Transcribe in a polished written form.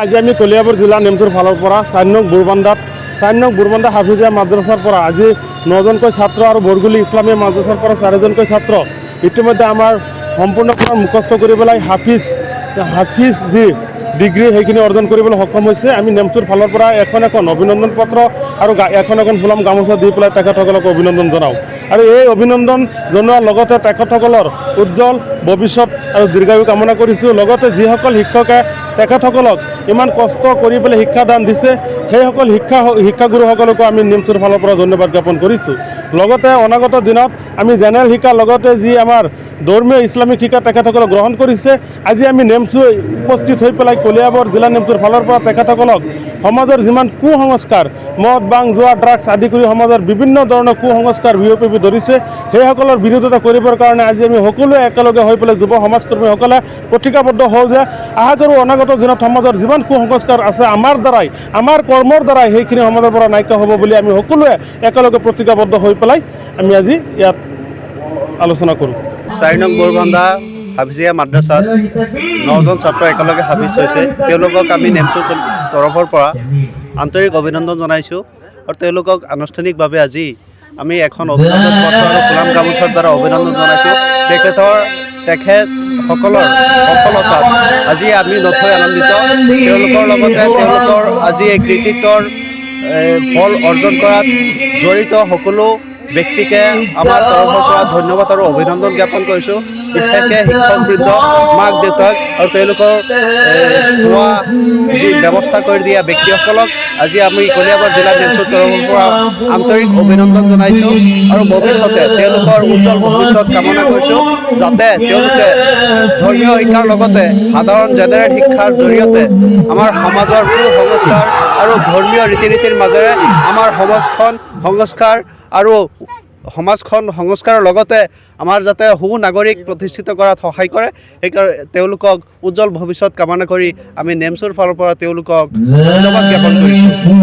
আজি আমি কলিয়াবৰ জিলা নেমচুৰ ফালৰ পৰা 4 নং বুৰবান্দাত হাফিজিয়া মাদ্ৰাছাৰ পৰা আজি 9জনকৈ ছাত্ৰ আৰু বৰগুলি ইছলামীয়া মাদ্ৰাছাৰ পৰা 4জনকৈ ছাত্ৰ ইতিমধ্যে আমাৰ সম্পূৰ্ণৰূপে মুখস্থ কৰি পেলাই হাফিজ যি ডিগ্ৰী সেইখিনি অৰ্জন কৰিবলৈ সক্ষম হৈছে। আমি নেমচুৰ ফালৰ পৰা এখন অভিনন্দন পত্ৰ আৰু এখন ফুলাম গামোচা দি পেলাই তেখেতসকলক অভিনন্দন জনাওঁ আৰু এই অভিনন্দন জনোৱাৰ লগতে তেখেতসকলৰ উজ্জ্বল ভৱিষ্যত আৰু দীৰ্ঘায়ু কামনা কৰিছোঁ। লগতে যিসকল শিক্ষকে তেখেতসকলক ইমান কষ্ট কৰি পেলাই শিক্ষাদান দিছে সেইসকল শিক্ষাগুৰুসকলকো আমি নেমচুৰ ফালৰ পৰা ধন্যবাদ জ্ঞাপন কৰিছোঁ। লগতে অনাগত দিনত আমি জেনেৰেল শিক্ষাৰ লগতে যি আমাৰ ধৰ্মীয় ইছলামিক শিক্ষা তেখেতসকলক গ্ৰহণ কৰিছে। আজি আমি নেমচু উপস্থিত হৈ পেলাই কলিয়াবৰ জিলা নেমচুৰ ফালৰ পৰা তেখেতসকলক সমাজৰ যিমান কুসংস্কাৰ মদ বাং জোৱা ড্ৰাগছ আদি কৰি সমাজৰ বিভিন্ন ধৰণৰ কুসংস্কাৰ বিয়পি ধৰিছে সেইসকলৰ বিৰোধিতা কৰিবৰ কাৰণে আজি আমি সকলোৱে একেলগে হৈ পেলাই যুৱ সমাজকৰ্মীসকলে প্ৰতিজ্ঞাবদ্ধ হওঁ যে আশা কৰোঁ অনাগত দিনত সমাজৰ যিমান কুসংস্কাৰ আছে আমাৰ কৰ্মৰ দ্বাৰাই সেইখিনি সমাজৰ পৰা নাইকিয়া হ'ব বুলি আমি সকলোৱে একেলগে প্ৰতিজ্ঞাবদ্ধ হৈ পেলাই আমি আজি ইয়াত আলোচনা কৰোঁ। 4 নং বুৰবান্দা হাফিজিয়া মাদ্ৰাছাত 9জন ছাত্ৰ একেলগে হাফিজ হৈছে। তেওঁলোকক আমি নেমচুৰ তৰফৰ পৰা আন্তৰিক অভিনন্দন জনাইছোঁ আৰু তেওঁলোকক আনুষ্ঠানিকভাৱে আজি আমি এখন অভিনন্দন পত্ৰ আৰু ফুলাম গামোচাৰ দ্বাৰা অভিনন্দন জনাইছোঁ। তেখেতসকলৰ সফলতাত আজি আমি নথৈ আনন্দিত। তেওঁলোকৰ লগতে তেওঁলোকৰ আজি এই কৃতিত্বৰ ফল অৰ্জন কৰাত জড়িত সকলো ব্যক্তিকে আমাৰ তৰফৰ পৰা ধন্যবাদ আৰু অভিনন্দন জ্ঞাপন কৰিছোঁ। বিশেষকৈ শিক্ষকবৃন্দ, মাক দেউতাক আৰু তেওঁলোকৰ খোৱা যি ব্যৱস্থা কৰি দিয়া ব্যক্তিসকলক আজি আমি কলিয়াবৰ জিলা নেমচুৰ তৰফৰ পৰা আন্তৰিক অভিনন্দন জনাইছোঁ আৰু ভৱিষ্যতে তেওঁলোকৰ উজ্জ্বল ভৱিষ্যত কামনা কৰিছোঁ, যাতে তেওঁলোকে ধৰ্মীয় শিক্ষাৰ লগতে সাধাৰণ জেনেৰেল শিক্ষাৰ জৰিয়তে আমাৰ সমাজৰ কুসংস্কাৰ আৰু ধৰ্মীয় ৰীতি নীতিৰ মাজেৰে আমাৰ সমাজখন সংস্কাৰৰ লগতে আমাৰ যাতে সুনাগৰিক প্ৰতিষ্ঠিত কৰাত সহায় কৰে, সেইকাৰণে তেওঁলোকক উজ্জ্বল ভৱিষ্যত কামনা কৰি আমি নেমচুৰ ফালৰ পৰা তেওঁলোকক ধন্যবাদ জ্ঞাপন কৰিছোঁ।